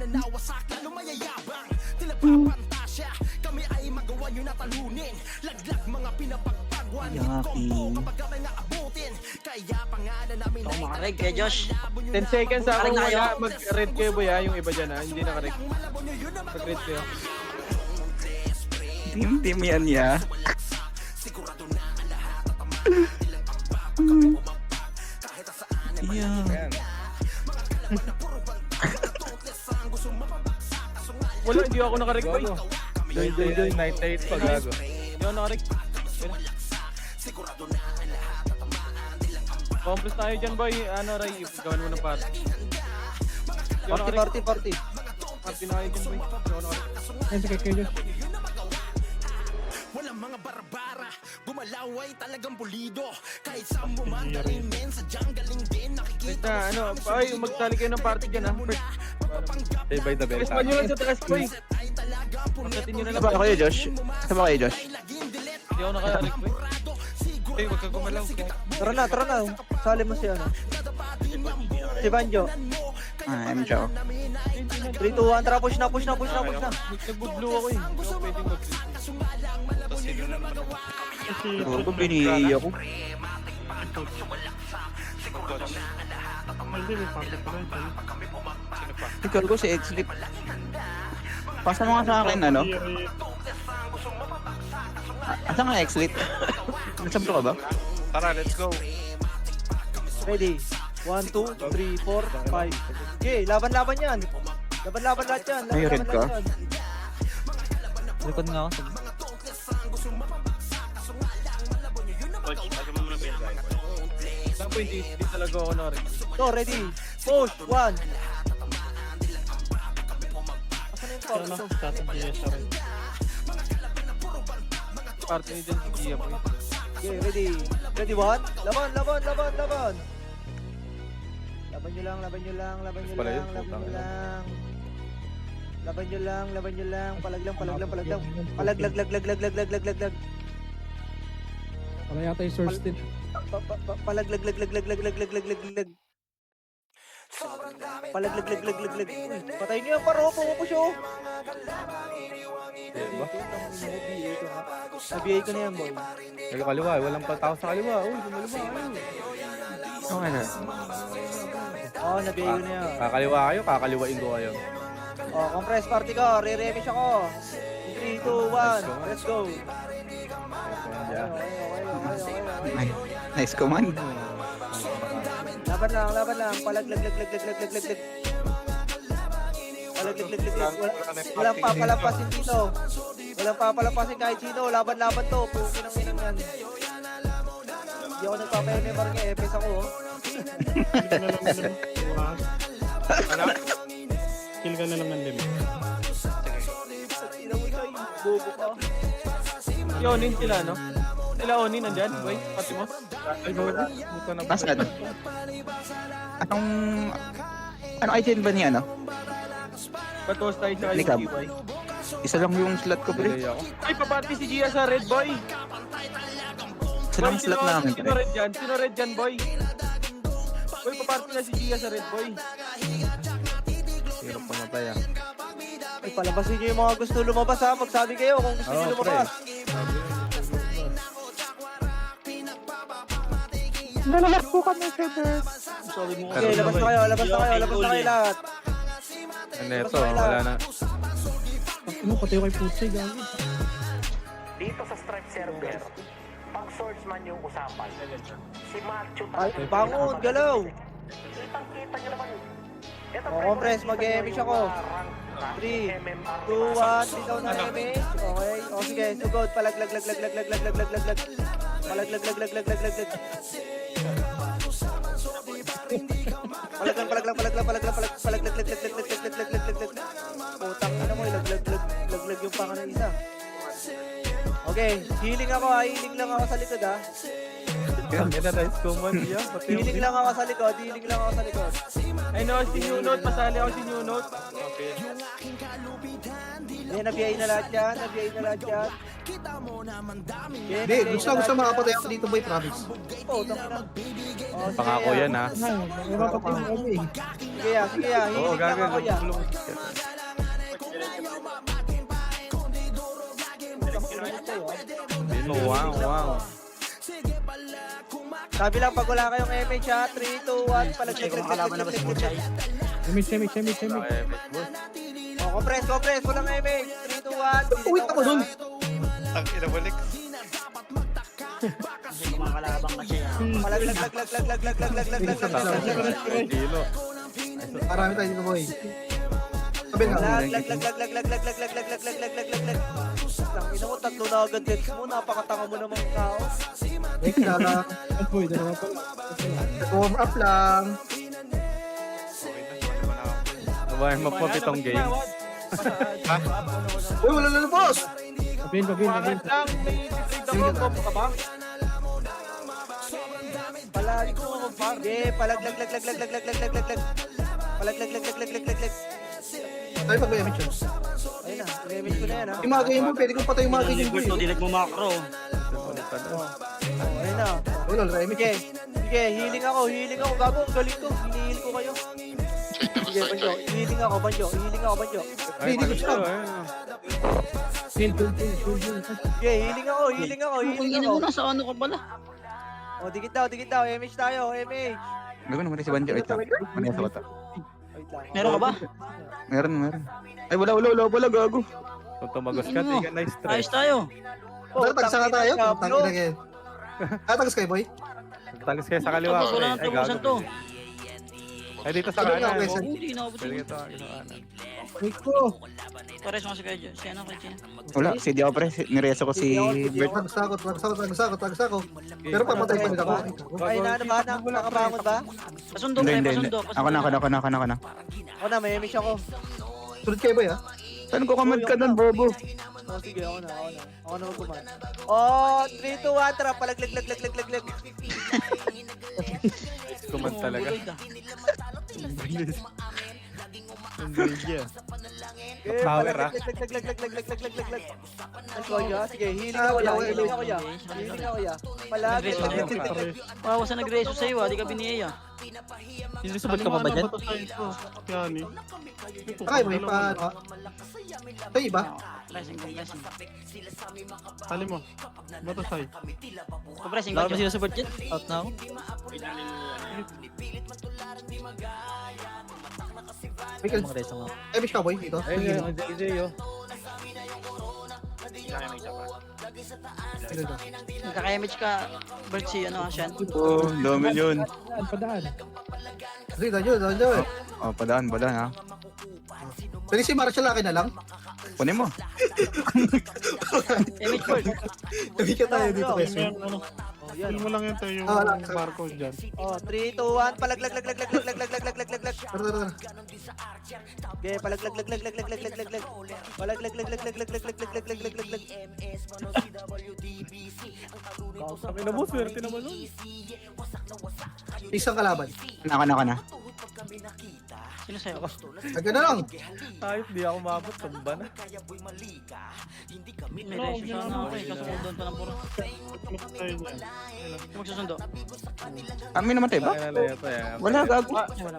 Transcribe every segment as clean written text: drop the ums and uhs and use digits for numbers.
nawasak na lumayayabang tila papantasya. Kami ay magawa nyo na talunin. Laglag mga pinapagpagwan. Kompo kapag kami nga abutin. Kaya pangalan namin ay Makareg kay Josh. 10 seconds ako Parang tayo. wala. Mag-red kayo boy ha. Yung iba dyan ha. Hindi naka-red. Mag-red kayo. Team yan ya. Yeah. Wala, hindi ako naka-red boy. Doy, night pa gago. Hindi ako naka-red. Complex tayo dyan boy. Ano Ray, gawin mo ng party. Hindi ako naka-red. Party na kayo dyan boy. Hindi ako naka-red. walang mga barbara. Gumalaw ay talagang pulido. Kahit saan mo man men sa galing din. Wait Nakikita na, ano, ay, magsali kayo ng party dyan ha. First, Stay by the bell. respawn nyo lang sa taas boy. Pagkatin nyo na lang. Sama kayo, Josh. Sama kayo, Josh. Hindi ako naka-red boy. Hey, wag ka gumalaw. Tara na. Sali mo si ano. Si Banjo. I'm Joe. 3, 2, 1, tara push na. Nagbublo ako eh. Hindi ako pwedeng mag-red. Ako, binihii ako. Ikaw ko si X-Lip. Pasa mo nga sa akin, ano? Asa nga X-Lip? Nagsablo ka ba? Tara, let's go. Ready? 1, 2, 3, 4, 5. Okay, laban yan. Laban lahat yan. May red ka? Likod nga ako. Saan po hindi talaga ako naka-red. So, ready? Push! 1. Asan yung pop? Party nyo dyan si Gia boy. Okay, ready? Ready, 1? Laban! Laban nyo lang. Pala yun, putang ina. Laban nyo lang. Palaglang. Palaglag. Wala yata yung source din. Palaglag. Patay niyo yung paro, pumupush oh. Nabiyay ko na yan, boy. Kaliwa, walang tao sa kaliwa. Uy, gumaliwa. Okay na. Oo, nabiyay ko na yan. Kakaliwa kayo, kakaliwain ko kayo. Oh, compress party ko, re-remish ako. 3, 2, 1, let's go. Ay, nice command. Laban lang. Palaglag. Walang papalampasin dito. Walang papalampasin kahit sino. Laban to. Pukin ang inang yan. Hindi ako nagpapayaw ng Epes ako. Kill ka na naman din. Bobo ka. Yonin sila no? Sila Onin nandyan boy. Pati mo. Ay, bago. Buto na. Nasaan? Ano item ba niya, ano? Patos tayo sa Likab. kayo boy. Isa lang yung slot ko, pre. Ako. Ay, papati si Gia sa red boy. Isa lang yung slot namin, Sino pre. red dyan? Sino red dyan boy? Boy, papati na si Gia sa red boy. Hirap pumatay ah. Ay, palabasin nyo yung mga gusto lumabas ha. Magsabi kayo kung gusto nyo lumabas. Nalalak po kami, Feather. Okay, labas na kayo lahat. Ano ito, wala na. Ano, pati yung kay Putsay, gagi. Dito sa Stripe server, pag swordsman yung usapan, si Macho Ay, bangon, galaw. Kitang-kita nyo naman. Ito, O, compress, mag-emish ako. 3, 2, 1, bitaw na emish. Okay, o sige, sugod, palaglag. Putang ina mo, laglag yung panga ng isa. Okay, healing ako ha, healing lang ako sa likod ha. Yan na, nice command niya. Healing lang ako sa likod. Ay no, si New Note. Pasali ako si New Note. Okay. Hindi, nabiyay na lahat yan. Nabiyay na lahat yan. Hindi, gusto makapatay ako dito, boy, promise. Oh, tangina. Oh, sige, Pangako yan ha. May mapatay mo kami eh. Sige ya, sige ya. Oo, Hilig lang ako ya. Wow, wow. Sabi lang, pag wala kayong MH ha, 3, 2, 1, palaglag. Image. Okay, boss. Oh, compress. Walang MH. 3, 2, 1. Wait ako dun. Palaglag. Kilo. Marami tayo dito, boy. Sabi nga. Lag. Tangina mo, tatlo na agad gets mo. Napakatanga mo namang tao. Eh, kilala. Boy, dalawa pa. Warm up lang. Nabahin mo po itong game. Uy, wala na boss. Pabin. Bakit lang? May trade ako. Combo ka ba? Palaglag. Tayo pag may image yun. Ayun na, i-image ko na yan ha. Yung mga ganyan mo, pwede kong patay yung mga ganyan mo. Ayun na. Wala na image. Sige, healing ako. Gago, ang galing ko. Hinihil ko kayo. Sige, Banjo. Healing ako, Banjo. Ay, Hindi ko siya. Kill. Sige, healing ako. Nasa ano ka pala? O, dikit daw. MH tayo, MH. Gagawin naman si Banjo. Wait lang. Manesa ko to. Wait lang. Meron ka ba? Meron. Ay, wala, gago. Kung tumagos ka, di ka nice try. Ayos tayo. Tara, tagsa ka tayo. Pablo. Tangin na kayo. Tagas kayo, boy. Talis kayo sa kaliwa. Tapos wala nang Ay, tubusan gago. to. Ay, dito sa Sabi nga, kanan. Wes. Hindi na ako Pwede ka sa kanan. Wait ko. Pares mo si Kajo. Si ano kay Gina? Wala, si Di ako pre. Nireso ko si Bert. Tagas ako. Pero papatay pa rin ako. Ay, na ano ba? Nakabangon ba? Pasundo Hindi, pre, hindi. pasundo. Ako na. Ako na, may MH ako. Sunod kayo, boy, ha? Saan ko kamad ka doon, bobo? Oh, sige, ako na. Ako na magkuman. Oh, 3, 2, 1, tara, palaglag. Kumad talaga. Okay, Power, ah. palaglag. Sige, healing ako ya. Palaglag. Wow, sa nagreso sa'yo ah, di ka biniyay ah. Sinisubad ka pa ba dyan? Yan eh. Ay, may pa... Ito iba? Blessing. Tali mo. Bato say. Pressing ka dyan. sinusubad dyan? Out na ako. May kal... Mga reso nga. Image ka, boy, dito. Ayun, ang JJ, oh. Nagkaka-image ka, Bert, si ano ah, Shen. Oo, dami yun. Padaan. Sige, dyan. Oh, padaan ha. Pwede si Marshall akin na lang. Kunin mo. Image Bert. Sabi ka tayo dito, Kill Wesley. mo yan, ano. Kill mo lang yan tayo yung wala. barko dyan. Oh, 3, 2, 1, palaglag. Tara. Okay, palaglag. Sabi na mo, swerte naman nun. Isang kalaban. Ako na. Sino sa'yo? Agad na lang. Kahit di ako mabot, samba na. May reso sana ako eh, kaso doon pa ng puro. Tayo dyan. Magsusundo. Amin naman tayo ba? Kaya na ito, eh. Wala, gago. Ay, wala.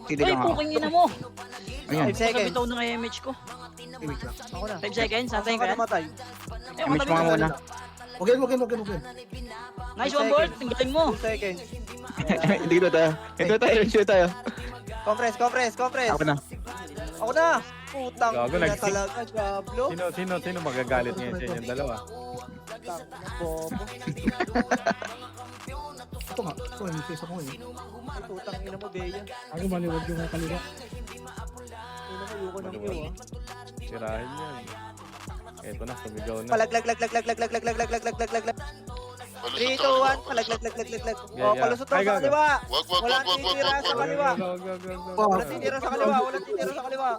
Hindi Ay, lang ako. puking ina mo! 5 Ayan. seconds. Bitaw ng image ko. Image lang. Ako na. 5 seconds, antayin Ako ka yan. namatay. Image mo nga muna. Huwag yan. Nice one, Bert! Ang galing mo! 2 seconds. Hindi ko tayo. Shoot tayo. Compress. Ako na. Ako na. Putang Gago, ina nag-six. talaga, Diablo. Sino magagalit ngayon sa inyong dalawa? Bobo. Ito nga. Ito, yung face ako eh. Ay, putang ina mo, Bea. Ako maliwag yung kaliwa. Ina mo, yuko ng iyo, ah. Sirahin niya. Eto na, sumigaw na. Palaglag. 3, 2, 1, palaglag. Oh, palusot daw Ay, sa gago. kaliwa. Walang titira sa kaliwa. Go. Walang titira sa kaliwa.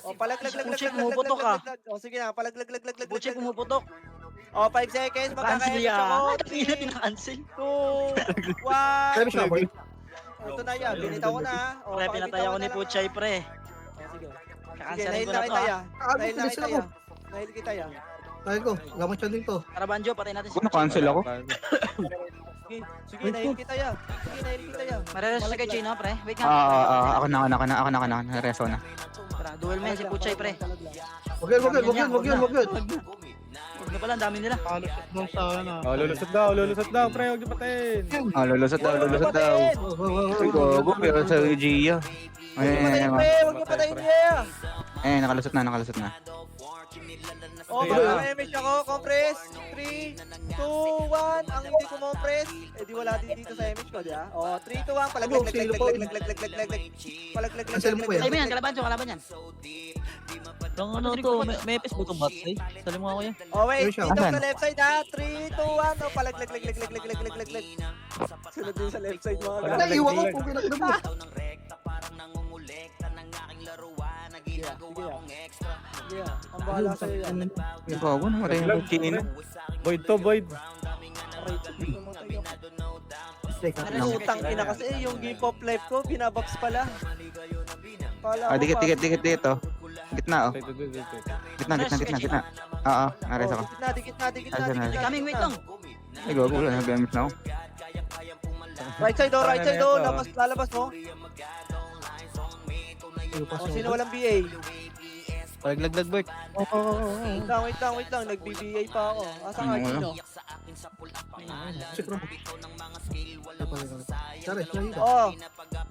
Oh, palaglag. Buchik, pumuputok ka. Oh, sige na, palaglag. Buchik, pumuputok. Oh, 5 seconds, Cancel magkaka-image yan! ako. Ina, tina-cancel. 2, 1. Image ka, boy. Ito na yan, binitaw ko na. O, Pre, pinatay ako ni Puchay, pre. Sige, Kakansarin nahil ko na na to, kita ah. ya. Nahil na bilis kita ako. ya. Nahil kita ya. Tayo ko, lamang siya din to. Tara, Banjo, patay natin si Ako na-cancel ako. Sige, nahil kita ya. Sige, nahil kita ya. Marereso si kay Chino, pre. Wait nga. Ako na. Reso na. Tara, duel man si Puchay, pre. Wag yun. Huwag na pala, ang dami nila. Kalusot doon sa ano. Oh, lulusot daw, pre, huwag niyo patayin. Lulusot daw. Ay, gago, pero sa Gia. Huwag niyo patayin, pre. Huwag niyo patayin niya. Nakalusot na. O, mag-MH ako, compress. 3, 2, 1. Ang hindi ko compress. Eh, di wala din dito sa MH ko, di ba? O, 3, 2, 1. Palaglag. Cancel mo ko yan. Ay mo yan, kalaban yan. Ang ano to, may epis mo itong bots eh. Salim mo ako yan. Oh, wait. Ayun siya. Dito Asan? sa left side, ha? 3, 2, 1. O, palaglag. Sunod din sa left side, mga guys. Naiiwan ko, kung kinakita mo. Sige, ang bahala sa'yo yan. Ay, gago, namatay yung Chino. Void to, void. Utang ina kasi yung game of life ko, binabox pala. Dikit dito. Gitna, oh. Dito. Gitna. Oo, nares ako. Dikit na. Coming, wait lang. Ay, gago, wala nag-damage na ako. Right side, lalabas mo. O, sino walang BA? Paglaglag, Bert. Wait lang. Nag-BBA pa ako. Asa ka, Gino? Tara, siya Oh,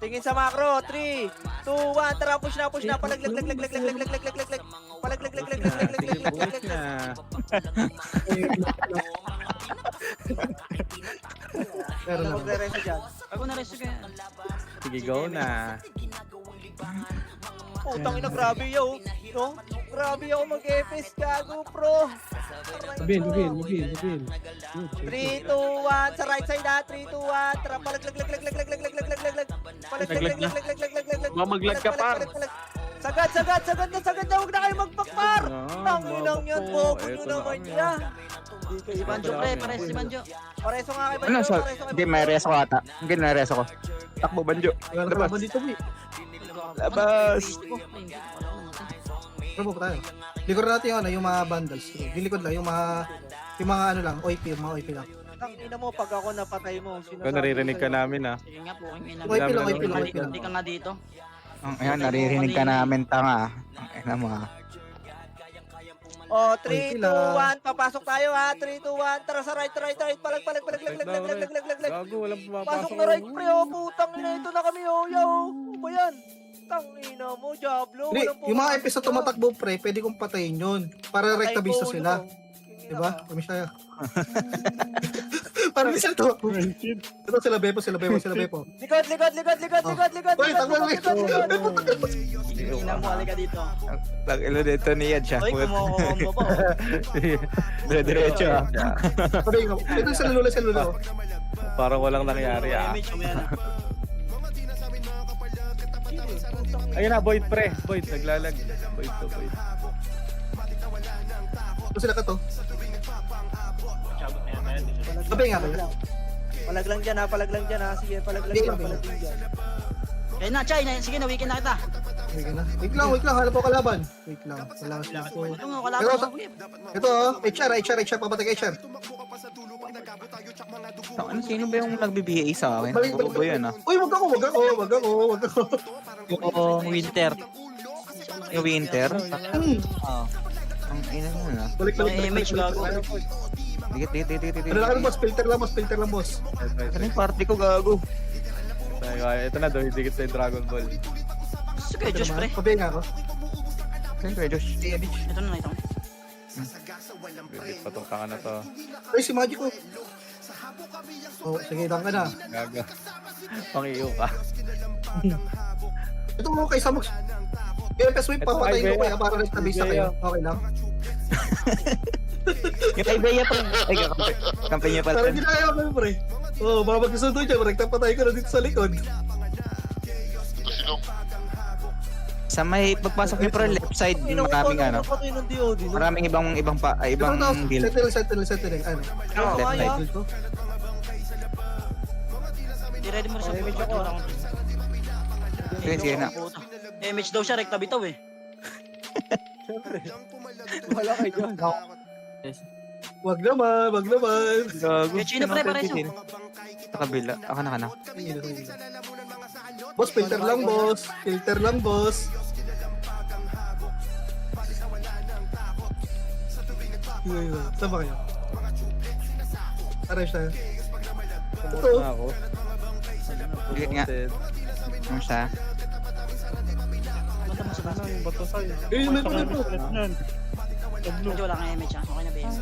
tingin sa macro. 3, 2, 1. Tara, push na. Palaglag. Pero na. Magre-reso dyan. Ako na reso kaya. Sige, go na. Utang ina, grabe yo. No? Grabe ako mag-FS, gago, pro. Bil. 3, 2, 1. Sa right side, ha? 3, 2, 1. Tara, palaglag. Mamaglag ka, par. Sagad na. Huwag na kayo magpakpar. Tanginang yan, bobo nyo naman yan. Si Banjo, pre, pares si Banjo. Pareso nga kay Ano, Banjo. hindi, may reso ko ata. Hindi, may reso ko. Takbo, Banjo. Wala na kalaban dito, Bi. Labas. Ano po tayo? Likod natin yung ano, yung mga bundles. Yung likod lang, yung mga ano lang, OIP lang. Tangina mo, pag ako napatay mo. Ikaw, naririnig ka namin, ah. Sige nga po, OIP lang. Hindi ka nga dito. Ayan, naririnig ka namin, tanga. Ang mo, ha. Oh, 3, 2, 1. Papasok tayo, ha? 3, 2, 1. Tara sa right. Palag. Gago, walang pumapasok. Pasok na right, pre. Oh, putang ina. Ito na kami, oh. Ano ba yan? Tangina mo, Diablo. Hindi, Walang yung mga pumasok episode dyan. tumatakbo, pre, pwede kong patayin yun. Para Patay rektabista po, sila. no? Diba? Kami siya. Para di sila to. Ito sila Bepo. Likod. Uy, takbo. Ina mo, halika dito. Ilo dito niya siya. Uy, kumukombo po. Diretso, ha. Ito sa lula. Parang walang nangyari, ah. Image mo yan. Ayun na, void, pre. Void, naglalag. Void. Ito sila ka to. Sabay nga kayo. Palag lang dyan, ha? Sige, palag lang dyan. Kaya na, Chay, sige na, weekend na kita. Wait lang. Hanap ko kalaban. Wait lang. Wala sila ko. Ito nga, kalaban mo, Kuya. Ito, HR. Papatay ka, HR. Ano, sino ba yung nagbibigay sa akin? Balik. Bobo yan, ha. Uy, wag ako. Yung winter. Yung winter? Oo. Ang ina mo, ha. Balik. May image gago. Dikit. Ano lang, boss? Filter lang, boss. Ano yung party ko, gago? Ito na, doon, higit sa Dragon Ball. Gusto kayo, Josh, pre. Pabay nga ako. Siyempre, Josh. Ito na. Bibit pa tong tanga na to. Ay, si Magic ko. Oh, sige, lang ka na. Gaga. Pang-iyo ka. Ito mo kay Samox. PFS Wave, papatayin ko kaya para rektabista kayo. Okay lang. Yung kay Bea pa. Ay, kampi niya pala. Pero hindi na ayaw kami, pre. Oh, baka magkasundo dyan, rektabistay ko na dito sa likod. Sa may pagpasok niyo pero left side, maraming ano. Maraming ibang build. Settle. Ano? Left side. Dito. Di ready mo rin sa Sige, sige na. MH daw siya, rekta bitaw eh. Siyempre. Wala kayo dyan. Wag naman, wag naman. Gago. Kaya Chino pre, pareso. Sa kabila. Ako na ka na. Boss, filter lang, boss. Filter lang, boss. Saan ba kayo? Arrange tayo. Ito. Na ako. Sige nga. Kamusta? Ano yung bato sa'yo? Eh, may mga ito. Medyo wala kang MH ah. Okay na ba yun?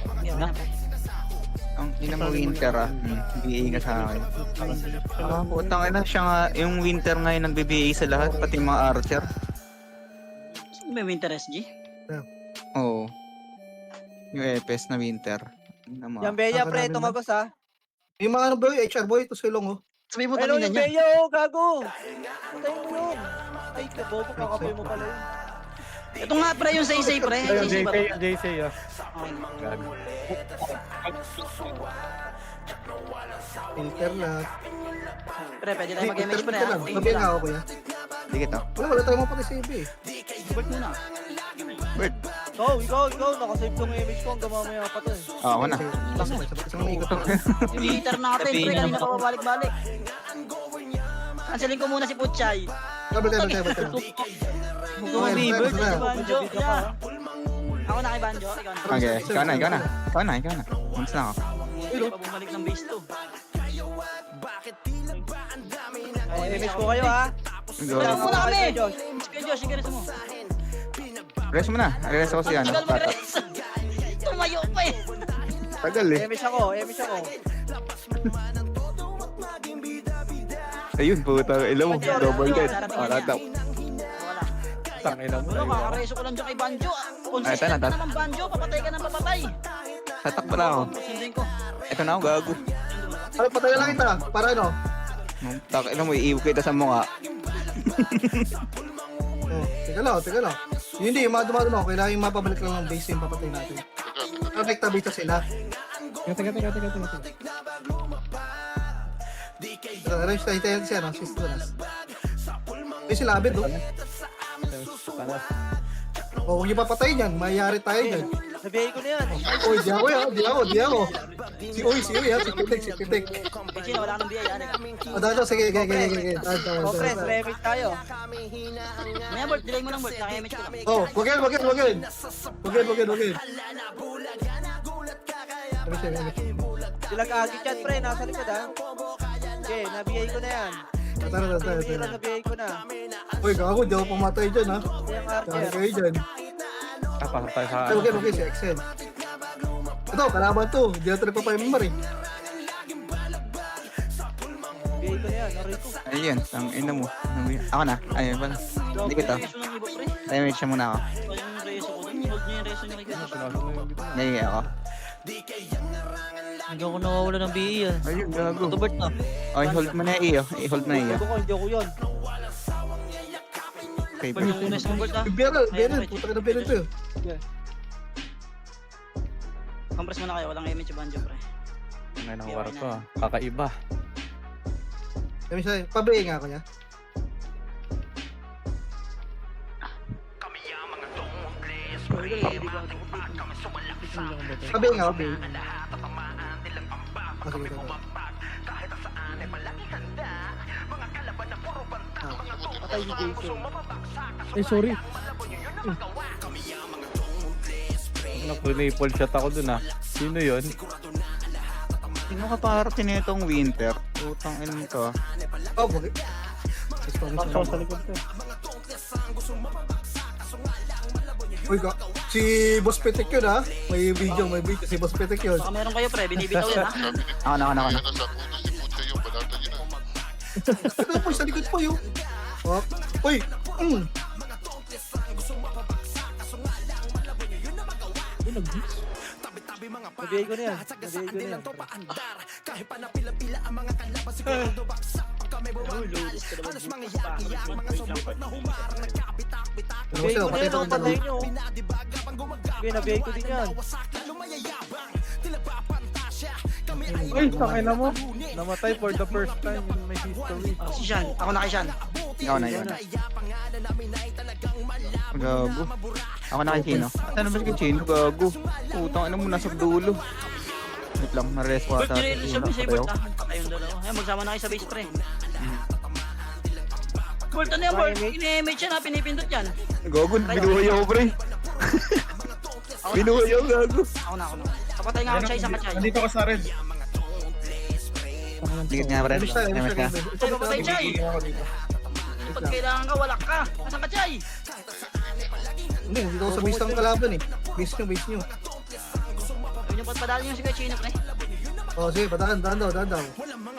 Okay na pre. Ang ina mo winter ah. BA ka sa akin. Putang ina siya nga. Yung winter ngayon nag-BA sa lahat. Pati mga archer. May winter SG? Oo. Yung EPS na winter. Ina mo. Yan, Beya, pre, tumagos ha. Yung mga ano ba yun? HR boy, ito silong oh. Sabi mo Hello, tangina yung niya. Beya, oh, gago. Patay mo yun. Ay, kabobo, kakapay mo pala yun. Ito nga pre, yung say pre. Ayun, Say ba JC, to? JC ah. Okay. Gago. Filter lang. Pre, pwede tayo mag-MH pre Filter ha. lang. Tingin Sabi ko nga lang. ako kuya. Sige to. Wala tayo mo pati save eh. Bert muna. Bird. Ikaw. Nakasave tong image ko hanggang mamaya pa to eh. Oo, ako na. Sa mga ikot ako. Yung meter natin, pre, Sabihin kanina naman. pa babalik-balik. Cancelin ko muna si Puchay. Sabi tayo. Huwag Okay, Bert, okay. si Banjo. Yeah. Ako na kay Banjo, ikaw na. Okay, ikaw na. Months na ako. Hindi pa bumalik ng base 2. Ay, image ko kayo ha. Go. Wala muna kami. Kay Josh. Sige Josh, sige reso mo. Rest mo na. Rest ako si ano. Tagal Tata. mag-reso. Tumayo pa eh. Tagal eh. Image ako. Ayun, puta. Ilaw mo. Double dead. Wala daw. Wala. Tangina mo. Wala, kakareso ko lang dyan kay Banjo. Ay, Consistent tara. na lang Banjo, papatay ka ng papatay. Tatak pala ako. Sundin ko. Ito na ako, gago. Ano, patayo lang kita. Para ano? Tak, ina mo, iiw kita sa mukha. Oh, teka lang. Yun hindi, yung mga dumadun ako, kailangan yung mapabalik lang ng base yung papatay natin. Perfect tabita sila. Teka. Arrange tayo siya, no? Sisters. Ay, sila abid, oh. Panas. O, huwag niyo papatay niyan. Mayayari tayo dyan. Nabiyay ko na yan. Uy, di ako ya. Di ako. Si Uy ha. Si Pitik. Eh, sino, wala nang biyaya. Dato, sige. Compress, remix tayo. Maya Bert, delay mo lang Bert, naka-MH ko lang. Oh, wag yan. Silang agit yan, pre. Nasa likod ha. Okay, nabiyay ko na yan. Tara. Nabiyay ko na. Uy, gago, di ako pumatay dyan, ha. Yung Kaya archer. kayo dyan. Pasok tayo sa Ay, wag yan, si Excel. Ito, kalaban to. Di natin nagpapayamimar eh. Nabiyay ko na yan. Aray ko. Ayun, ang ina mo. Ako na. Ayun pala. Hindi kita. Reso ng iba pre. Time siya muna ako. Kaya yung reso ko dun, hold niyo yung reso niyo kay Kuya. Nagigay ako. Hindi ako nawawala ng BE ah. Ayun, gago. Ito Bert na. Okay, hold mo na iyo. I-hold mo na iyo. Ito ko, hindi ako yun. Okay, Bert, yung unes ng Bert ah. Beryl, puta ka na Beryl to. Compress muna kayo, walang MH Banjo pre. Ngayon ang war ko ah. Kakaiba. Kami siya, pabayay nga ako niya. Pabayay nga ako, babe. Ah, sige. Patay si Jason. Ay, sorry. Nag-rifle shot ako dun ah. Sino yun? Sino ka para tinitong winter? Putang ina nito. Oh, wag. Pasok sa likod ko. Uy, si Boss Petek yun, ha. May video si Boss Petek yun. Baka meron kayo pre, binibitaw yan ha. Ako na. Ito po, sa likod po yun. Oh, uy, Nabiyay ko na yan. Ano siya, patay Nabiyay ko ito na yan. ng Okay, nabiyay ko din yan. Uy, sakay na mo. Namatay for the first time in my history. Si Sean. Ako na kay Sean. Ikaw na yun. Gago. Ako na kay Chino. Saan naman kay Chino? Gago. Putang ina mo, nasa dulo. Wait lang, ma-rest ko Bert, ata. sabi sa'yo, Bert, ah. Kayong dalawa. Ayan, magsama na kayo sa base, pre. Bert, ano yan, Bert? Ini-image yan, ha? Pinipindot yan. Gago, binuhay ako, pre. Binuhay ako, gago. Ako na. Kapatay nga ako sa isang kachay. Nandito ka sa red. Dikit nga, pre. Miss tayo, Namiss ka. Ay, papatay, Chay. Pag kailangan ka, wala ka. Nasaan ka, Chay? Hindi, dito ako sa base ng kalaban eh. Base nyo. Yun yung padali nyo si Kuya Chino, pre. Oh, sige, daan daw.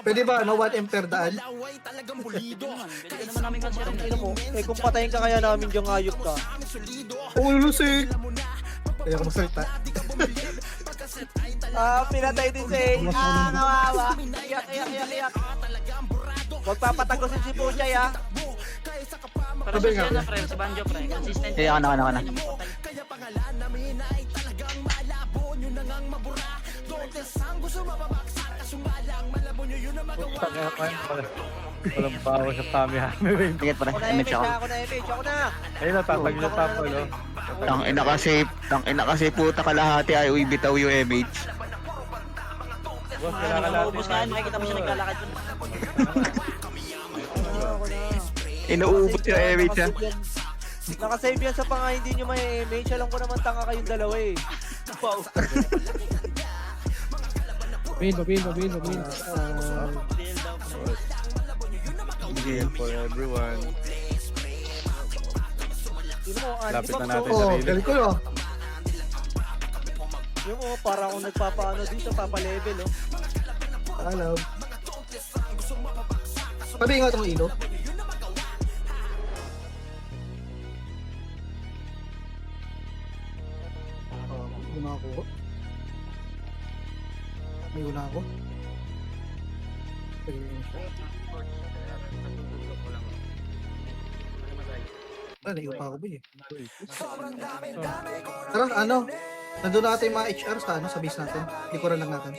Pwede ba, no, 1 ampere daan? Pwede naman namin consider. Ano mo? Kung patayin ka kaya namin diyang ayop ka. Oo, lusig! Kaya ako magsalita. Pinatay din si Ace. Kawawa. Iyak. Magpapatagosin si Puchay, ha? Para sa siya na, pre. Si Banjo, pre. Consistent. Eh, ako na. Walang bawa sa Tommy Hammer. Dikit, pre. Ako na Image ako. ako na. Ayun, natatag na tapol, oh. Tang ina kasi puta kalahati ay bitaw yung image. Boss, Ano, kailangan maubos ka yan. natin. Makikita mo siya naglalakad dun. Inuubos yung image niya. Nakasave yan sa panga hindi nyo may image. Alam ko naman tanga kayong dalawa eh. Wow. Babin. Deal daw, pre. Game for everyone. Yun mo, Lapit na anti-box, natin. oh. Oh, galing ko yun. Yun mo, para akong nagpapaano dito, papalevel, oh. Alam. Sabi nga itong ilo. Una ako. May una ako. Naiyo pa ako ba eh. Tara, ano? Nandun natin yung mga HR sa base natin. Likuran lang natin.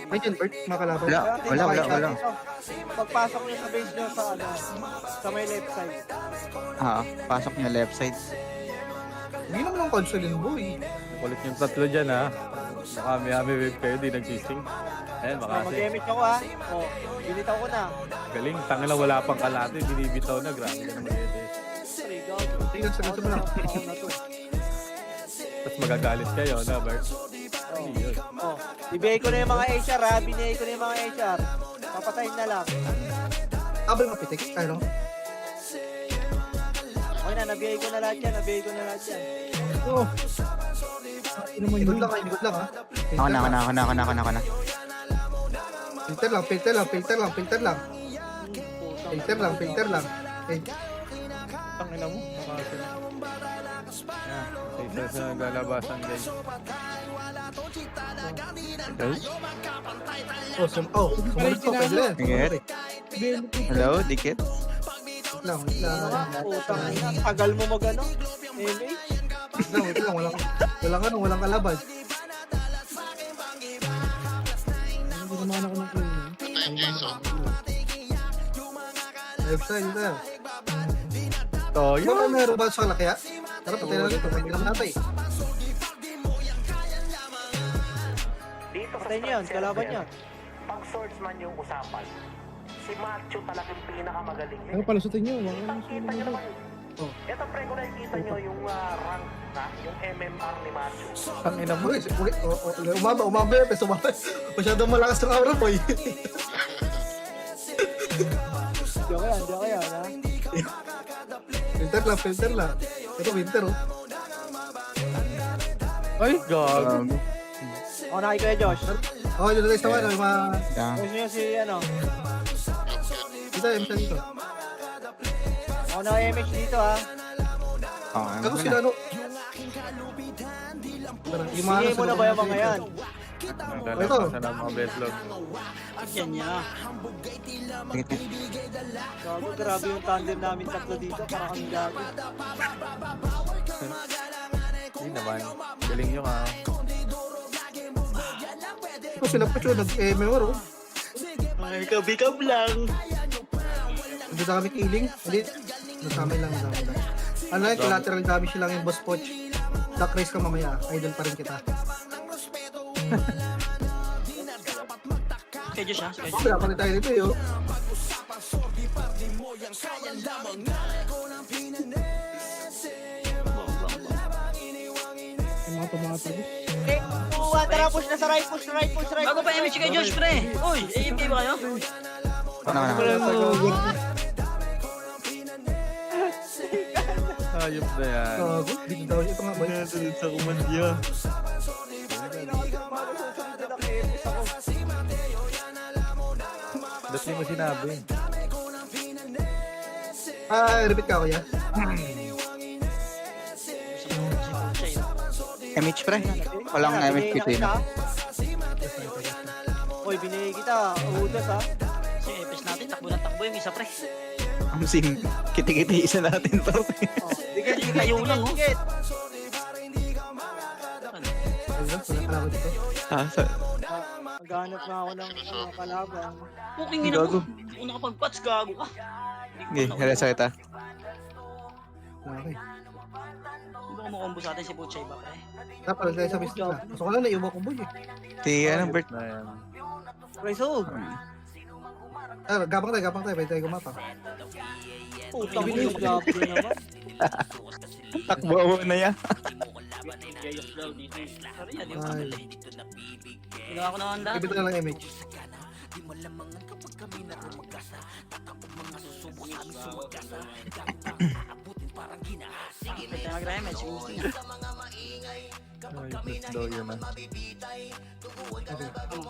May dyan, Bert, mga kalaban. Wala. Pagpasok nyo sa base nyo sa may left side. Pasok niya left side. Hindi naman ang console yun, boy. Kulit yung tatlo dyan, ha. Baka may wave kayo, di nag-cheating. Ayan, makasi. Mag-image ako, ha. Oh, binitaw ko na. Galing, tangina wala pang kalate, binibitaw na. Grabe na naman yun. Tingnan sa gusto mo lang. Ako na to. Tapos magagalit kayo, na, Bert? Hindi yun. Oh, ibigay ko na yung mga HR, ha. Binigay ko na yung mga HR. Papatayin na lang. Abal mapitik, ano? Okay na, nabigay ko na lahat yan. Oh. Ikot lang ha. Ako na. Filter lang. Eh, Tangina mo, makasi. Ayan, isa sa naglalabasan, guys. Guys? sumunod ko, pwede yan. Dikit. Hello, dikit. Wait lang. Putang ina, tagal mo magano. Wait lang, walang kalaban. Left side, ito yan. Toyo. Ikaw na meron ba sa kalakya? Tara, patay na dito. May lang natin. Dito sa Patayin yan, strike kalaban circle, yan. pag swordsman yung usapan, si Macho talagang pinakamagaling. Ano palusutin nyo? Kita nyo naman. Ito pre, kung nakikita nyo yung rank na, yung MMR ni Macho. Tangina mo. Umaba yan, pero masyadong malakas ng aura, boy. Diyan kaya, ha? Filter lang. Ito, winter, oh. Ay, gago. Ako na kay Kuya Josh. Okay, dito tayo sa mga, yung mga... Yan. Gusto nyo si ano? Dito, MSA dito. Ako na kay MH dito, ha? Ako sila, ano? Yung mga Bigay mo na ba yung mga yan? Naglalabasan ang mga betlog. Yan niya. Dikit. Gago, grabe yung tandem namin tatlo dito. Parang kami gago. Hindi naman. Galing nyo, ha. Ito sila pa siya, nag-MMR oh. Kabikab lang. Hindi na kami killing. Hindi. Nasama lang. Ano yun, collateral damage lang yung boss poach. Duck race ka mamaya. Idol pa rin kita. Kay Josh ha? Kay Josh. Wala pa rin tayo dito yun. Okay, 2-1, tara, push na sa right, push right. Bago pa MH kay Josh, pre. Uy, AFK ba kayo? Ayop na yan. Dito daw ito nga boy. Nasunod sa kumandya. Ba't di mo sinabi? Repeat ka kuya. MH pre. Walang MH dito yun. Uy, binigay kita. Udas ha. Si Epes natin, takbo ng takbo yung isa, pre. Ang sing, kiti-kiti isa natin to. Dikit. Kayo lang, oh. Dikit. Wala pala ako dito. Maghanap na ako ng kalaban. Puking ina mo. Hindi ko nakapag-patch, gago ka. Okay, halasa kita. Okay. Hindi ko makombo sa atin si Butchay ba, pre. Tapos tayo sa business na. Gusto ko lang na iubo ko boy eh. Si ano, Bert? Na yan. Raiso. Gapang tayo. Pwede tayo gumapa. Putang ina yung job din naman. Takbo na yan. Sorry, yan yung Ay. ginawa ko na ang lahat. Ibig na lang image. Pwede na mag-remage, gusto niya. Ayop daw yun ah.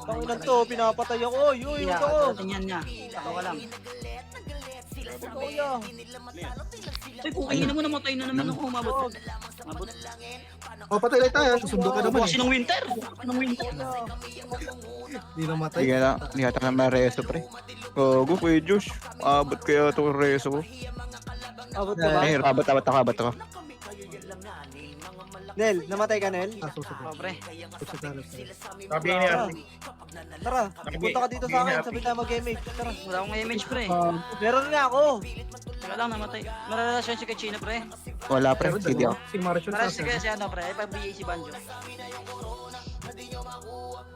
Ang ilan to, pinapatay ako. Uy, Kaya, ito ko. tingnan niya. Ako ka lang. Kuya. Uy, puking ina mo, namatay na naman ako. Umabot. Patay lang tayo. Susundo ka naman Kasi eh. ng winter. Ng winter. Hindi na matay. Hindi ka na mareso pre. Go, Kuya Josh. Abot kaya ito reso ko. Abot ka ba? Ay, abot ako. Nel, namatay ka, Nel? Susunod. Oh, pre. Sabi ni Ate. Tara, punta ka dito sa akin. Sabi na mag-image. Tara. Wala akong image, pre. Meron nga ako. Teka lang, namatay. Mararelasyon si Kachino, pre. Wala pre, hindi ako. Si Marichon Para sa si kaya si ano, pre. Ay, pag-BA si Banjo.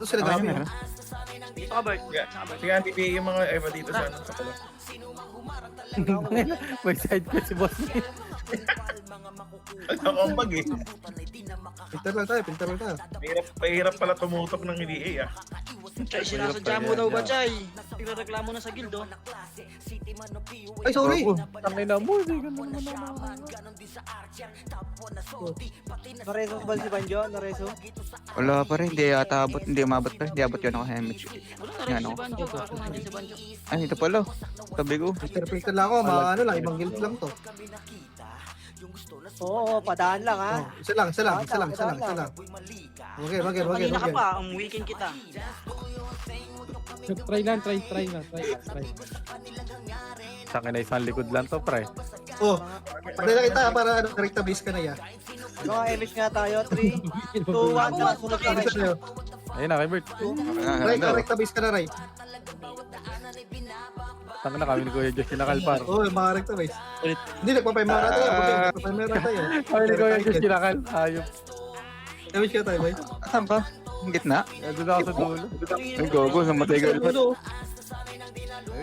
Ito sila dami. meron. Dito ka, Bert. Sige, Ate, bigay yung mga Eva dito sa ano, sa pala. May side quest si boss. Ang ambag eh. Pinter lang tayo. Mahirap pala tumutok ng EDA ah. Chay, sinasadya mo daw ba, Chay? Nagreklamo na sa guild, oh. Ay, sorry. Tangin na mo. Hindi ganun naman Nareso ba si Banjo? Nareso? Wala pa rin, hindi yata abot, hindi umabot pa rin. Hindi abot yun ako sa MH. Wala na rin si Banjo. Ako nandiyan si Banjo. Ay, ito pala. Tabi ko. Pinter lang ako. Mga ano lang. Ibang guild lang to. Oo, padaan lang ha. Isa lang. Okay. Kanina ka pa, ang weekend kita. Try lang. Sa akin na isang likod lang to, pre. Oh, patay na kita para ano, direkta base ka na ya. Mga image nga tayo. 3, 2, 1. Tara, sunod ka Isa guys. sa'yo. Ayun na, kay Bert. Right, direkta base ka na, right. Tangin na kami ni Kuya Josh kinakalpar. Oh, mga direkta base. Hindi, nagpapay-mara tayo. Nagpapay-mara tayo. Kami ni Kuya Josh kinakal. Ayop. Damage ka tayo, boy. Saan pa? Ang gitna? Doon ako sa dulo. Ay, gogo, namatay ka ulit.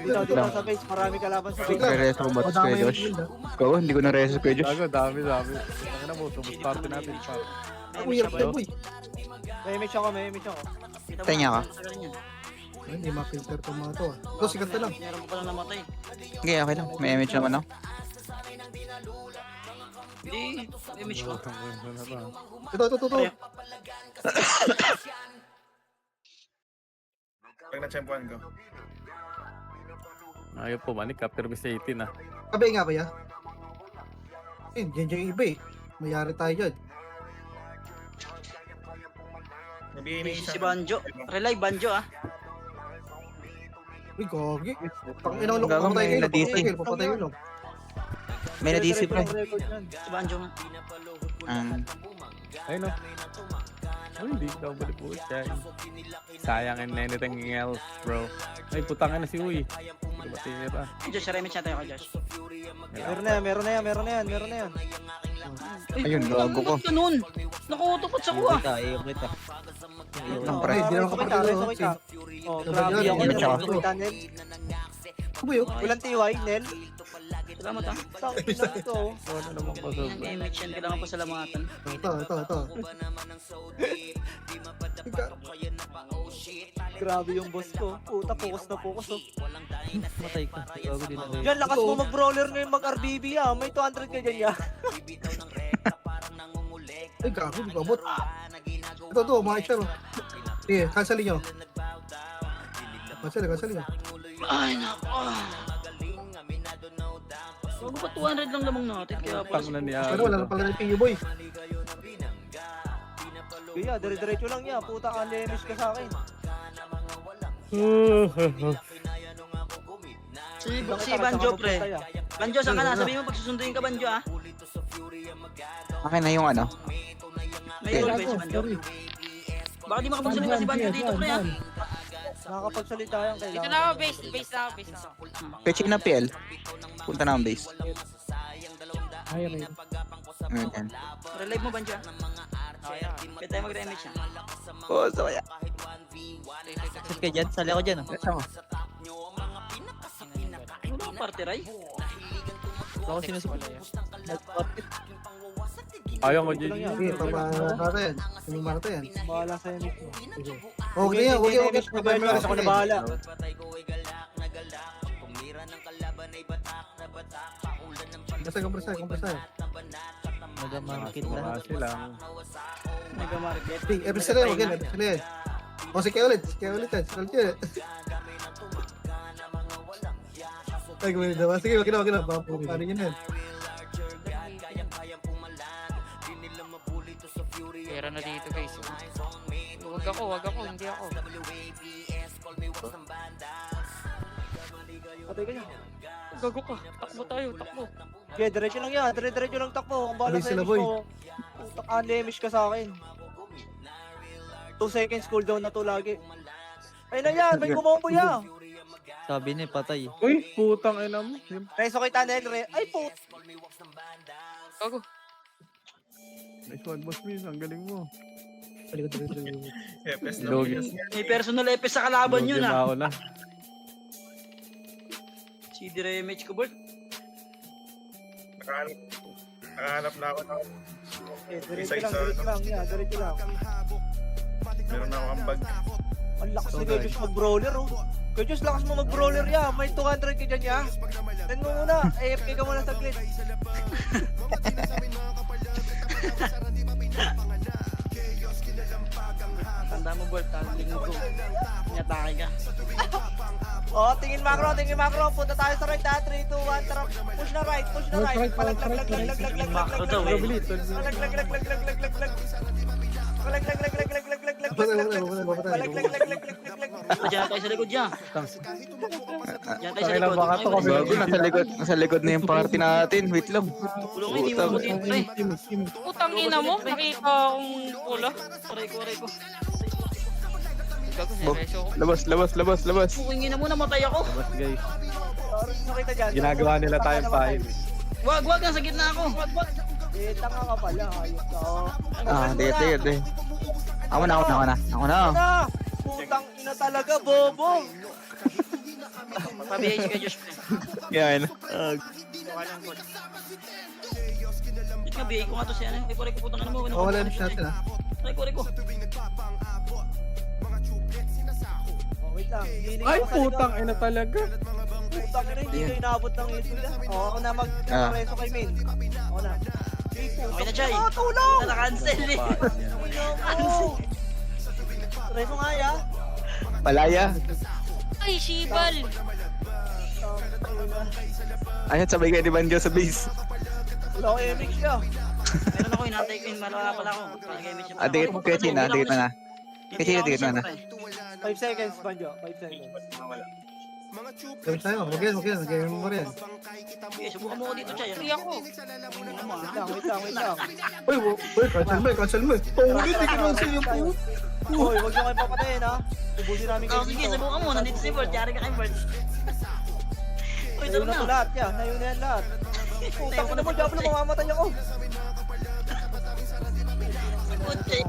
Dito sa base, marami kalaban sa base. Nare-reso ko ba O, ito dami Kuya yung Josh? guild, ah. Gogo, hindi ko na-reso Kuya Josh. Gago, dami. Tangin na mo, tubos party natin. Pa. Ako, hirap tayo, boy. May image ako. Tanya ka. Ay, hindi ma-filter itong mga to. Ito, sikat na lang. Meron pa palang namatay. Okay, okay lang. May image naman ako. Hindi, image ko. Ito. Pag na-champuan ko. Ayop po, manik. After miss 18 ah. Kabay nga ba ya? Eh, dyan iba eh. Mayari tayo dyan. Nabigay na Si Banjo. Relay, Banjo, ah. Uy, gogi. Tangina ulo, Gago, may papatay ulo. May na-DC pre. Si Banjo nga. Ang Ayun no. Hindi ka balik po siya. Sayang and anything else, bro. Ay, putang na si Uy. Hindi ko matira. Josh, remit natin ako, Josh. Meron na yan. Ayun, gago ko. Ba't ganun? Nakutukot sa kuha. Iyo kita. Lang, pre. Hindi naman Okay kapatid. ka, oh. okay ka. Oh, Sabi grabe niya, ako yun, na tsaka. nakikita, Nel. Ano ba yun? Walang tiway, Nel. Salamat ha. Sakit na ito. Ano naman ko Yan, image yan. Kailangan pa salamatan. Ito. Grabe yung boss ko. Puta, focus na focus, oh. Matay ka. Gago din ako. Yan, lakas mo mag-brawler ngayon mag-RBB, ah. May 200 ka dyan, ya. Ay, gago, di ba bot? Ito, mga HR. Sige, cancelin nyo. Cancel nyo. Ay, nako. Bago pa 200 lang lamang natin. Kaya pala Tang na ni Pero wala na pala rin PU boy. Kaya, dire-diretso lang yan. Puta, ka-lemis ka sa akin. Si Banjo, pre. Banjo, saan ka na? Sabihin mo pag susunduin ka, Banjo, ah. Akin na yung ano. May role ba si Banjo? Baka di makapagsalita si Banjo dito, pre, ah. Nakakapagsalita yan Dito kailangan. na ako, base na ako. Pechi na PL. Punta na ang base. Ayun. Ayan. Relive mo, Banjo, ah. Pwede tayo mag-remage, ah. Oh, so kaya. Saan ka dyan? Sali ako dyan. Sama. Ano ba ang party, Ray? Ako sinusupport. Ayaw ko, Ito lang GG. yan. Sige, pamamarata yan. Pamamarata yan. Bahala sa emis mo. Sige. Okay yan, okay. Ako na bahala. Compresa. Nagamarket na. Kasi lang. Nag-market. Sige, episode yan, okay. Episode yan. O, sige ulit yan. Ay, gawin na. Sige, okay na. Paano yun yan? Pera na dito, guys. Wag ako, hindi ako. Patay ka niya. Gago ka. Takbo tayo, takbo. Okay, diretso lang yan. Diretso lang takbo. Kung bahala Mali sa sila, emis boy. mo. Puta, ka-lemis ka sa akin. 2 seconds cooldown na to lagi. Ay na yan, may kumombo yan. Sabi niya, patay. Uy, putang ina mo. Reso kay Tanel, ay put. Gago. Nice one, boss Miz. Ang galing mo. Dali. Logi. May personal epes sa kalaban yun, ah. Ako na. CD remage ko, Bert. Nakahanap na ako ng Diretso lang yan, diretso lang. meron na ako ang bag. Ang lakas ni Kajus mag-brawler, oh. Kajus, lakas mo mag-brawler yan. May 200 ka dyan, ya. Then mo muna, AFK ka muna sa glitch. Tanda mo, Bert, ang linggo. Inatake ka. Oh, tingin macro. Punta tayo sa right, 3, 2, 1, tara. Push na right. Palaglag. Macro daw, eh. Diyan tayo sa likod niya. Diyan tayo sa Kailan likod. baka to kami? Bago, nasa likod na yung party natin. Wait lang. Tulungan, hindi mo dito, pre. Putang ina mo. Nakita akong pula. Kuray ko. Gago, seryoso ako. Labas. Pukingin na mo, namatay ako. Boss guys. Nakita dyan. Ginagawa nila tayong pahin. Wag, nasa gitna ako. Eh, tanga ka pala. Ayos ka, oh. Dito. Ako na. Ano? Putang ina talaga, bobo. Pabihis ka, Josh. Yan. Dito nga, bihis ko nga to si ano. Kuray ko, putang ina mo. O, wala yung natin ah. Kuray ko. Oh, wait lang. Healing Ay, ako sa likod. putang ina talaga. Putang ina, hindi kayo inaabot ng issue na. Oh, ako na mag-reso kay Min. Ako na. Okay na, Chay. Tulong! Na-cancel eh. Ano? Reso nga, ya. Palaya. Ay, Shibal. Ayun, sabay kayo ni Banjo sa base. Wala ko MX siya. Meron ako, inatay ko yun. Malala pala ako. Dikit na. Kasi dikit na. 5 seconds, Banjo. 5 seconds. Gawin tayo, wag yan. Gawin mo rin. Okay, subukan mo ko dito, Chay. Free ako. Wait lang. Uy, cancel mo. Paulit, di ka lang sa'yo po. Hoy, huwag nyo kayo papatayin ha. Ubusin namin kayo Oh, sige, dito. subukan mo. Nandito si Bert. Yari ka kay Bert. Uy, Nayo tara na to na. lahat yan. Nayo na yan lahat. Putang ina mo, Diablo, mamamatay ako. Chay.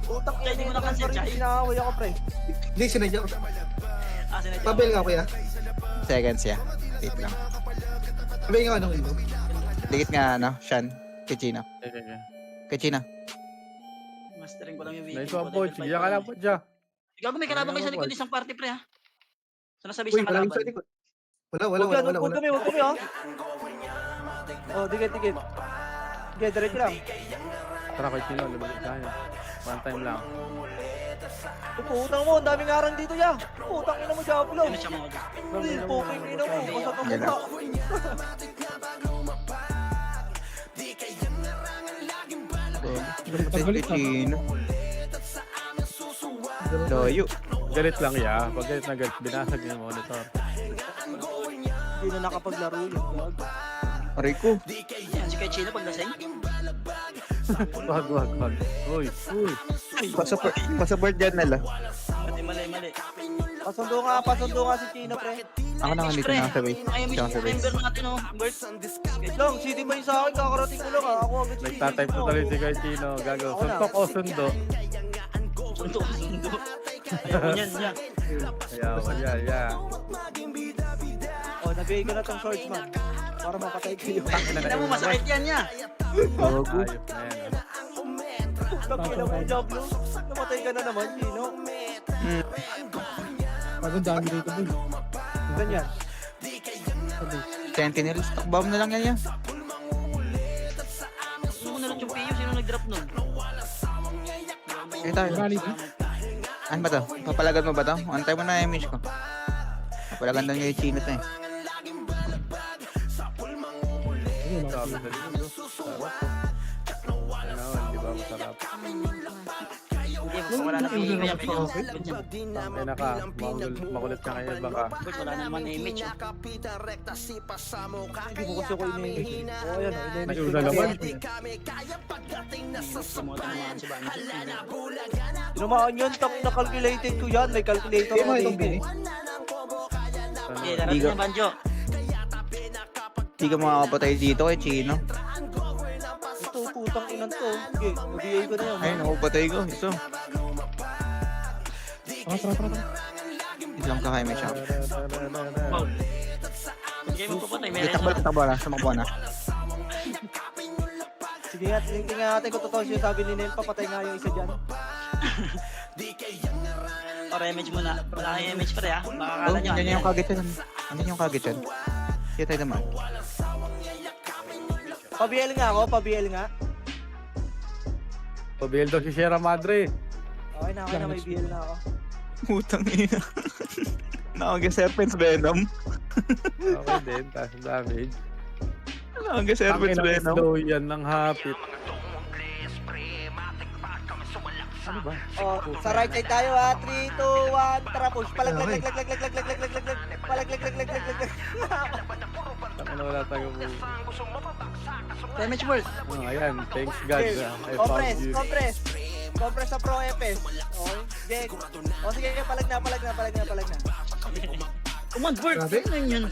Putang Chay, di mo ina, na-cancel, Chay. Sinakaway ako, pre. Hindi, sinadya ko. Ah, sinadya. Pabel nga, kuya. Seconds ya. Wait lang. Pabel nga, anong ilo? Dikit nga, ano, Shan. Kichina. Kichina. Mastering ko lang yung Nice video. one, Poch. Sige ka lang, Poch. Ikaw may kalaban kayo sa likod isang party, pre, ha? So, nasabi Uy, sa wala kalaban. sa likod. Wala. Huwag kami ha. Oh, dikit. Sige, diretso lang. Tara, kay Chino. Lumagin tayo. One time lang. Putang mo, ang daming arang dito ya. Putang ina mo, Diablo. Ano siya mga Puking ina mo, basag ang Yan mukha. Kichina. Loyo. Galit lang, ya. Pag galit na galit, binasag yung monitor. Hindi na nakapaglaro yun. Gag. Aray ko. Yan, si Kay Chino paglasing. Wag. Uy. Pasaport dyan nila. Mali. Pasundo nga si Chino, pre. Ako na nga dito na sa base. Ayaw Siya sa base. member natin, oh. Bert. Wait lang, CD ba yung sa akin? Kakarating ko lang ha. Ako agad CD. Nagtatype na tuloy si Kay Chino. Gago. Suntok o sundo. Sundo. Yan. Yeah. Oh, nabigay ko na tong swordsman. Para mapatay kayo. Tignan mo, masakit yan niya. Ayop na yan. Tangina mo, Diablo. Namatay ka na naman, Chino. Bagong dami dito, boy. Ganyan. Sentinel. Stock bomb na lang yan yan. Sino na lang yung PU? Sino nag-drop nun? Eh tayo. Ano ba to? Papalagan mo ba to? Antay mo na image ko. Papalagan daw niya yung Chino to eh. Sabi sa likod. Sarap to. Ano, di ba masarap? Hindi, basta wala na PU yan. Kaya naka, makulit ka kaya baka. Bert, wala na naman image, oh. Hindi mo kasi ako ini-image. Oh, ayan, ini-image ko Naiuna naman. Tinamaan si Banjo. Tinamaan yun, na-calculated ko yan. May calculator ako, baby. Okay, darating na Banjo. Hindi ka makakapatay dito kay Chino. Ito, putang inan to. Sige, nabiyay ko na yan. Ayun, nakapatay ko. Ito. Islam ka kay Mesha. Hindi kayo magpapatay. May Takbo na. Sumakbo na. Sige nga, tingnan natin kung totoo siya sabi ni Nel, papatay nga yung isa dyan. Para image muna. Wala kang image pa rin, ha? Baka Oh, kala nyo. yan yung kagit yan. Ano yung kagit yan? Kaya tayo naman. Pa-BL nga ako, pa-BL nga. Pabil daw si Sierra Madre. Okay na, may BL na ako. Putang ina. Nakaga-serpents Venom. Okay din, taas damage. Nakaga-serpents Ang Venom. slow yan ng hapit. Ano ba? Oh, sa right side tayo ha. 3, 2, 1, tara push. Palag. Ano wala tayo mo. Damage worth. Oh, ayan, thanks God. I found you. Compress sa Pro FS. Okay, sige. Palag na. Come on, Bert. Grabe. Ano yun?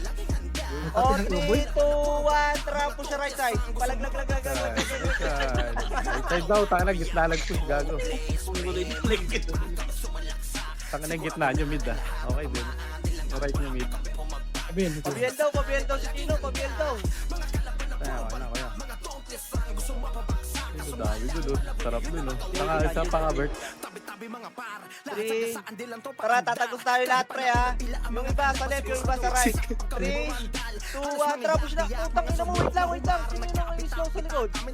Oh, 3, 2, 1, tara push sa right side. Palag. Right side daw, taka na gitna nag-push, gago. Taka na gitna nyo mid ah. Okay din. Right nyo mid. Pa-BL daw si Tino, pa-BL daw. Kaya. Ito dami dun, sarap dun, oh. Saka isa pa nga, Bert. 3, tara, tatagos tayo lahat, pre, ha. Yung iba sa left, yung iba sa right. 3, 2, 1, tara, push na. Utang ina mo, wait lang. Sino yun ang slow sa likod? Utang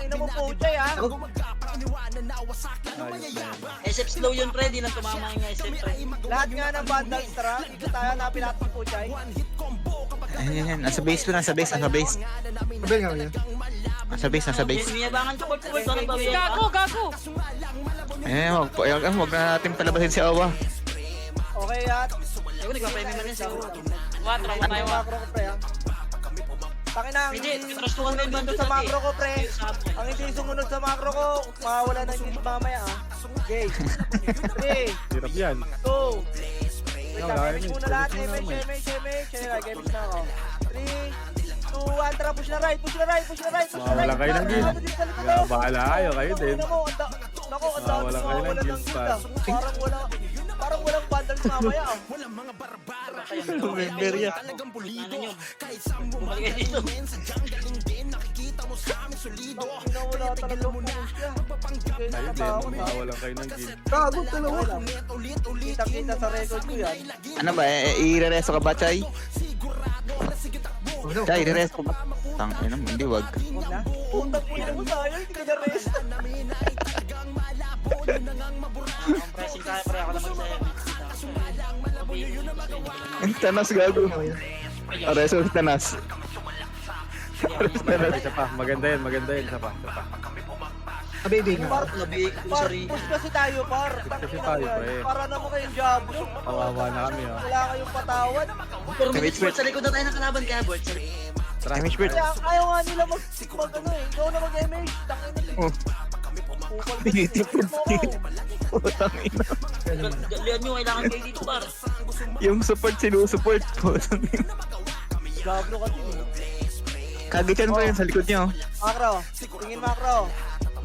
ina mo, puchay, ha. Ayos na yan. SF slow yun, pre. Di lang tumama yung SF, pre. Lahat nga ng vandals, tara. Dito tayo, hanapin natin si puchay. Ayan. Nasa base ko, nasa base. Pabel nga, kuya. Nasa base. Biniyabangan ko, Bert. Ano ba? Gago. Wag na natin palabasin si Awa. Okay, at Ako nagpa-premium na rin sa What? Trauma tayo, ang macro ko, pre, ha? Pakina, ang Hindi, hindi trust ko kami sumunod sa macro ko, pre. Ang hindi sumunod sa macro ko, mawawala ng gift mamaya, ha? Okay. 3, Hirap yan. 2, wait lang, Wala, image muna image, lahat, image muna image, image na ako. 3, 2, 1, tara, push na right, push na right, push na right, push na right. Wala kayo ng Tara, gift. tara, dito sa likod, Kaya oh. bahala kayo, kayo din. Tingnan mo, Nako, ang dami Wala kayo ng wala gift ng pass. gift, ah. Parang walang bundles mamaya, ah. Member yan. Ano nyo? Bumalik kayo dito. Tingnan mo na talaga push niya. Kayo din, mawalan kayo ng gift. Gago, dalawa. Kita-kita sa record ko yan. Ano ba, i-reresto ka ba, Chay? Ano? Chay, i-reresto ka ba? Tangin naman, hindi wag. Huwag na. Putang puno mo sayang, hindi ka na rest. Ang pressing kaya pre ako na mag-isa. Ang tanas gago. Reso sa tanas. Isa pa, maganda yun, isa pa. Baby nga. Par, push kasi tayo, par. Kasi Tangina tayo, mo yan. pre. Para naman kayong Diablo. Kawawa na kami, oh. Wala kayong patawad. Image bird. Sa likod na tayo ng kalaban kaya Bert. Image bird. Kaya ayaw nga nila mag-ano eh. Ikaw na mag-MH. Tangina nila. Oh. Pupal ka Tinitipid. mo. Putang ina. Galian nyo, kailangan kayo dito par. Yung support, sinusupport. Putang ina. Diablo kasi eh. Kagichan pa yun sa likod niyo. Macro. Tingin macro.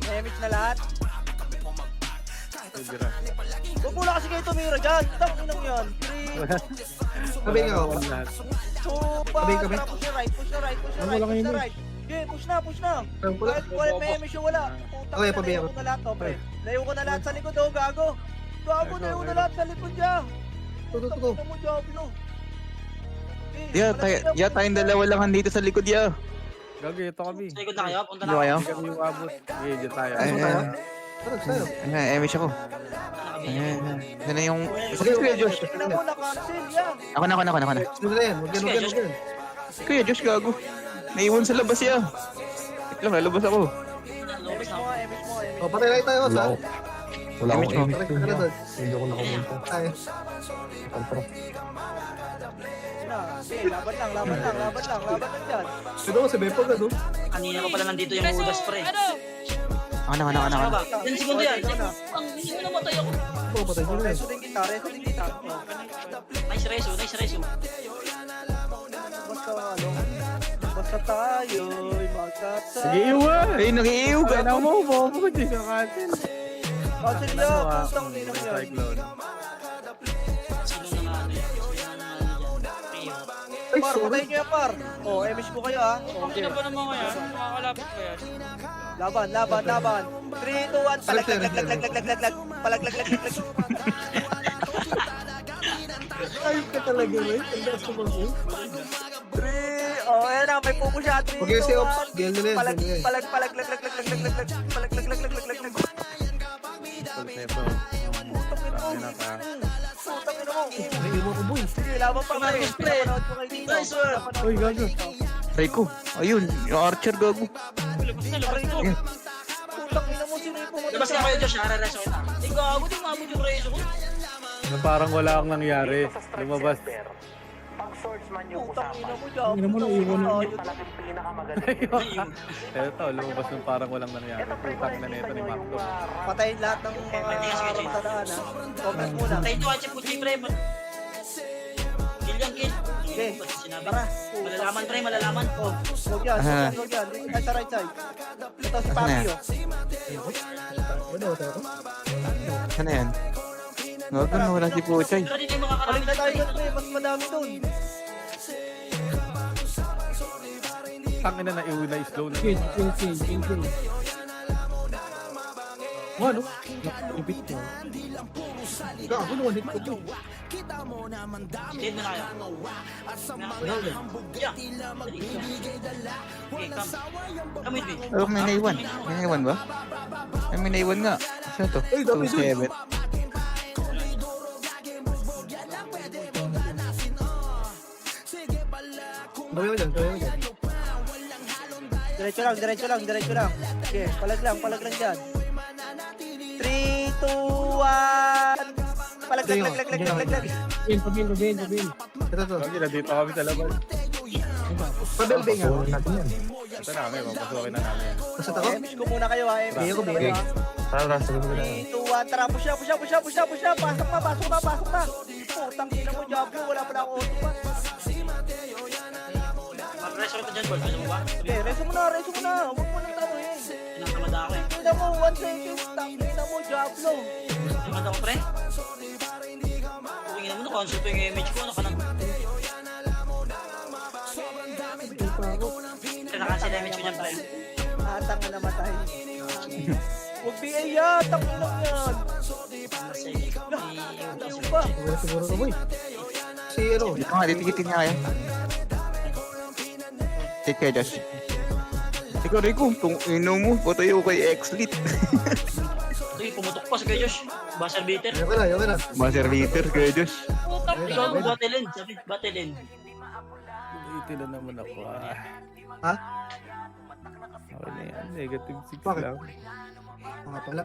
MH na lahat. Tira. Huwag muna kasi kayo tumira dyan. Tanginang yan. 3, Sabi nga ako. Lahat. 2, Kami, kami. push na right, push na right, push na Wala right, kayo push na nun. right. Okay, push na, push na. Wala. Kahit wala may MH yung wala. Putang Okay, ina, pabiyak. layo ko na lahat, oh, pre. Layo ko na lahat sa likod, oh, gago. Gago, layo ko na lahat sa likod niya. Tuto. Tangina mo, Diablo. Ya, tayong dalawa lang dito sa likod ya. Gagi, ito kami. Sa likod na kayo, punta Ano na kayo? Hindi kami yung abot. Okay, dyan tayo. Ayan, ayan. Ano sa'yo? Ayan, image ako. Ayan, ayan. Yan na yung... Sige, Kuya Josh. Tingnan mo, na-cancel, yan. Ako na. Sunod na yan. Huwag yan. Kuya Josh, gago. Naiwan sa labas ya. Wait lang, lalabas ako. MH mo nga, MH mo nga, MH. O, patay lang tayo, sa. Wala akong image. Patay ka na doon. Hindi ako nakapunta. Ay, Sige, laban lang dyan. sino mo si Bepo ka doon? Kanina pa pala nandito yung Udas pre. Ako na. Saka ba? 10 segundo yan. Ang hindi mo namatay ako. Oo, patay ko na yan. Reso din kita. Nice reso. Basta tayo'y magkata. Sige, iwan! Ay, nag-iiw ka. Ano mo, bobo, di ka katin. Cancel Ano yan, ah, putang ninang yan. Cyclone. Sino na nga ano yan? Ay, Par, sorry. patayin nyo yan, par. Oh, MH ko kayo, ha. Okay. Sino ba naman kaya? Makakalapit ko yan. Laban. 3, 2, 1, palaglag. Ayun ka talaga, eh. Ang daas ko ba ko? 3, oh, ayan na, may pupo siya. 3, 2, 1. Huwag yung si Ops. Gel nila yan. Palag. Ito. Tangin na ka. Putang ina mo. Ay, iwan ko, boy. Sige, laban pa, pre. Pre. Napanood ko kayo dito. Nice one. Uy, gago. Try ko. Ayun, yung archer gago. Aray ko. Putang ina mo, sino yung pumunta Labas na kayo Josh, reso kita. Gago, di maabot yung reso ko. Na parang wala akong nangyari. Lumabas. Pag swordsman yung Putang ina usapan, mo, Diablo. Ina mo na, iwan na. talagang pinakamagaling. Eto, lumabas ng parang walang nangyari. Putang na nito ni Macdo. Patayin lahat ng mga ramtadaan, ha. Focus muna. Tayo ito, Hachi Puchi pre. Kill yan, kill. Okay, Ba't sinabi? tara. Malalaman pre, malalaman. Oh, huwag yan. Dito tayo sa right side. Ito si Papi, oh. Ano, tayo? Ano yan? Gago na, wala si Puchay. Pero dito yung Balik makakarami na tayo dyan, pre. Mas madami dun. Tangin na iuna slow na. Kill. Ano? Ipit ko. Gago, naman hit ko to. Hit mo na kayo. Yeah. Okay, come. Come with me. Oh, may naiwan. May naiwan ba? Ay, may naiwan nga. Sino to? Ay, dami dun. 2-7. Dami mo dyan. Diretso lang. Okay, palag lang dyan. 3, 2, 2, 1. Palag. Ito to. Lagi, nandito kami sa laban. Pabelbing nga. Ito namin, papasukin na namin. Pasat ako? Miss ko muna kayo ha. Biyo ko, biyo. Tara, sagot ko na. 3, 2, 1, tara, push up. Pasok na. Putang ina mo, Diablo, wala pa na ako auto pa. Mag-reso ka dyan, Paul. Ano mo ba? Hindi, reso mo na. Huwag mo nang tanuhin. Tinatamad ako eh. Tingnan mo, 1 second. Tangina mo, Diablo. Tinatamad ako, pre. Uwingin naman, consult ko yung image ko. Ano ka nang... Kinakansel na image ko niyan, pre. Tanga na matay. Huwag BA yan, tangin lang yan. Yung ba? Siguro ka, boy. Si ano? Dito nga, titikitin niya kayo. Take care, Josh. Ikaw, Rico, kung ino mo, boto yung kay X-Lit. Uy, pumutok pa sa kay Josh. Buzzer beater. Ayoko na. Master Beater, kay Josh. Putang ina Ikaw, mo. battle end. Sabi, battle end. Ito na naman ako. Ha? Okay na yan. Negative 6 Bakit? lang. Mga pala.